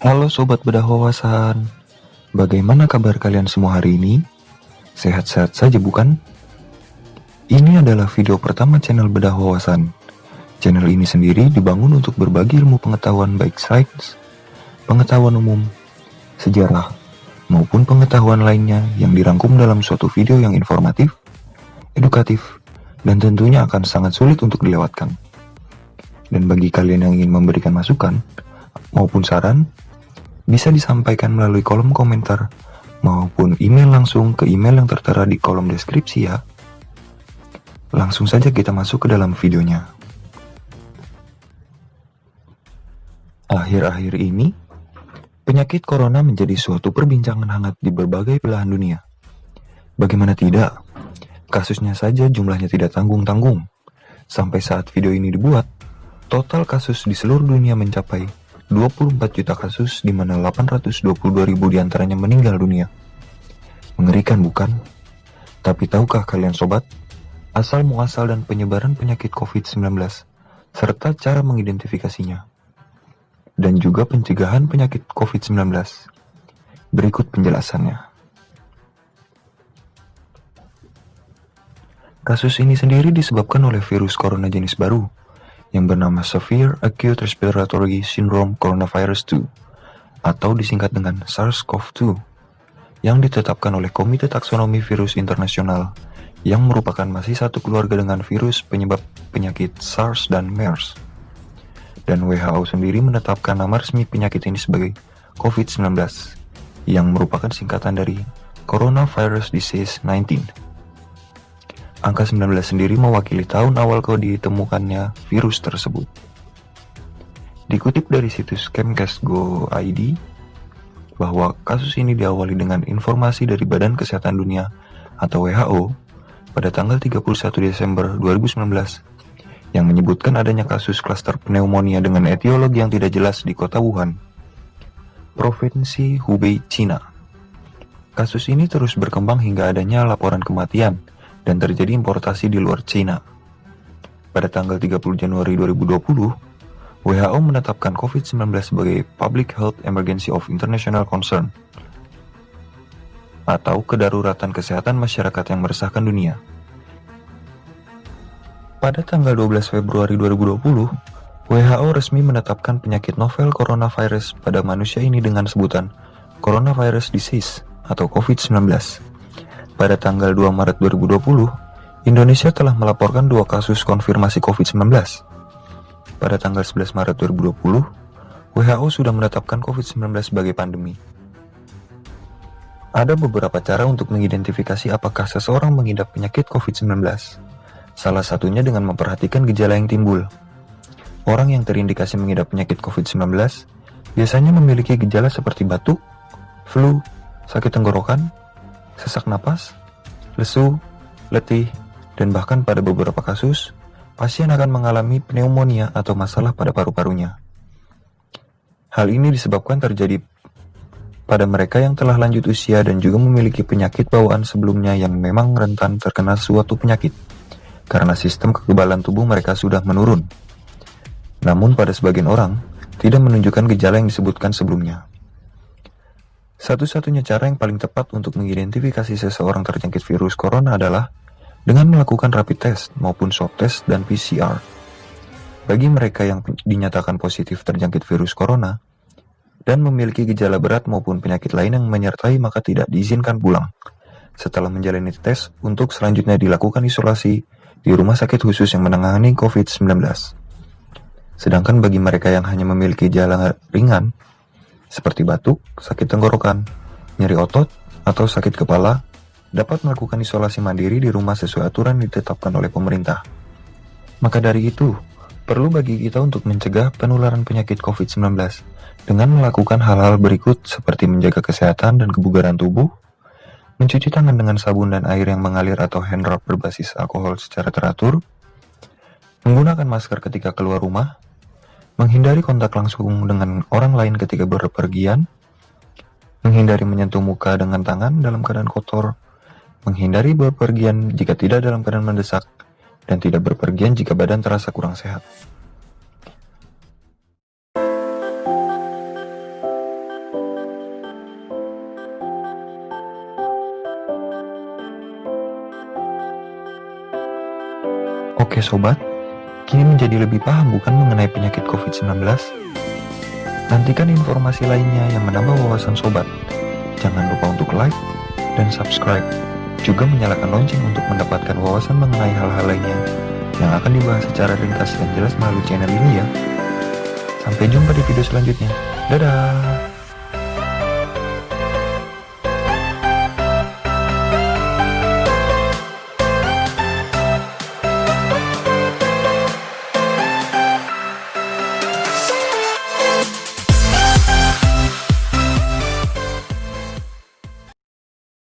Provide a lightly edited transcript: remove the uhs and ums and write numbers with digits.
Halo Sobat Bedah Wawasan, bagaimana kabar kalian semua hari ini? Sehat-sehat saja bukan? Ini adalah video pertama channel Bedah Wawasan. Channel ini sendiri dibangun untuk berbagi ilmu pengetahuan baik sains, pengetahuan umum, sejarah, maupun pengetahuan lainnya yang dirangkum dalam suatu video yang informatif, edukatif, dan tentunya akan sangat sulit untuk dilewatkan. Dan bagi kalian yang ingin memberikan masukan maupun saran, bisa disampaikan melalui kolom komentar maupun email langsung ke email yang tertera di kolom deskripsi ya. Langsung saja kita masuk ke dalam videonya. Akhir-akhir ini, penyakit corona menjadi suatu perbincangan hangat di berbagai belahan dunia. Bagaimana tidak, kasusnya saja jumlahnya tidak tanggung-tanggung. Sampai saat video ini dibuat, total kasus di seluruh dunia mencapai 24 juta kasus, di mana 822 ribu diantaranya meninggal dunia. Mengerikan bukan? Tapi tahukah kalian sobat, asal muasal dan penyebaran penyakit COVID-19, serta cara mengidentifikasinya, dan juga pencegahan penyakit COVID-19? Berikut penjelasannya. Kasus ini sendiri disebabkan oleh virus corona jenis baru, yang bernama Severe Acute Respiratory Syndrome Coronavirus 2, atau disingkat dengan SARS-CoV-2, yang ditetapkan oleh Komite Taksonomi Virus Internasional, yang merupakan masih satu keluarga dengan virus penyebab penyakit SARS dan MERS. Dan WHO sendiri menetapkan nama resmi penyakit ini sebagai COVID-19, yang merupakan singkatan dari Coronavirus Disease 19. Angka 19 sendiri mewakili tahun awal ditemukannya virus tersebut. Dikutip dari situs Chemcast.go.id, bahwa kasus ini diawali dengan informasi dari Badan Kesehatan Dunia atau WHO pada tanggal 31 Desember 2019 yang menyebutkan adanya kasus klaster pneumonia dengan etiologi yang tidak jelas di kota Wuhan, Provinsi Hubei, Cina. Kasus ini terus berkembang hingga adanya laporan kematian dan terjadi importasi di luar China. Pada tanggal 30 Januari 2020, WHO menetapkan COVID-19 sebagai Public Health Emergency of International Concern, atau kedaruratan kesehatan masyarakat yang meresahkan dunia. Pada tanggal 12 Februari 2020, WHO resmi menetapkan penyakit novel coronavirus pada manusia ini dengan sebutan Coronavirus Disease atau COVID-19. Pada tanggal 2 Maret 2020, Indonesia telah melaporkan 2 kasus konfirmasi COVID-19. Pada tanggal 11 Maret 2020, WHO sudah menetapkan COVID-19 sebagai pandemi. Ada beberapa cara untuk mengidentifikasi apakah seseorang mengidap penyakit COVID-19. Salah satunya dengan memperhatikan gejala yang timbul. Orang yang terindikasi mengidap penyakit COVID-19 biasanya memiliki gejala seperti batuk, flu, sakit tenggorokan, sesak napas, lesu, letih, dan bahkan pada beberapa kasus, pasien akan mengalami pneumonia atau masalah pada paru-parunya. Hal ini disebabkan terjadi pada mereka yang telah lanjut usia dan juga memiliki penyakit bawaan sebelumnya yang memang rentan terkena suatu penyakit, karena sistem kekebalan tubuh mereka sudah menurun. Namun pada sebagian orang, tidak menunjukkan gejala yang disebutkan sebelumnya. Satu-satunya cara yang paling tepat untuk mengidentifikasi seseorang terjangkit virus corona adalah dengan melakukan rapid test maupun swab test dan PCR. Bagi mereka yang dinyatakan positif terjangkit virus corona dan memiliki gejala berat maupun penyakit lain yang menyertai, maka tidak diizinkan pulang setelah menjalani tes untuk selanjutnya dilakukan isolasi di rumah sakit khusus yang menangani COVID-19. Sedangkan bagi mereka yang hanya memiliki gejala ringan seperti batuk, sakit tenggorokan, nyeri otot, atau sakit kepala, dapat melakukan isolasi mandiri di rumah sesuai aturan yang ditetapkan oleh pemerintah. Maka dari itu, perlu bagi kita untuk mencegah penularan penyakit COVID-19 dengan melakukan hal-hal berikut seperti menjaga kesehatan dan kebugaran tubuh, mencuci tangan dengan sabun dan air yang mengalir atau hand rub berbasis alkohol secara teratur, menggunakan masker ketika keluar rumah, menghindari kontak langsung dengan orang lain ketika berpergian, menghindari menyentuh muka dengan tangan dalam keadaan kotor, menghindari berpergian jika tidak dalam keadaan mendesak, dan tidak berpergian jika badan terasa kurang sehat. Oke sobat, kini menjadi lebih paham bukan mengenai penyakit COVID-19? Nantikan informasi lainnya yang menambah wawasan sobat. Jangan lupa untuk like dan subscribe. Juga menyalakan lonceng untuk mendapatkan wawasan mengenai hal-hal lainnya yang akan dibahas secara ringkas dan jelas melalui channel ini ya. Sampai jumpa di video selanjutnya. Dadah!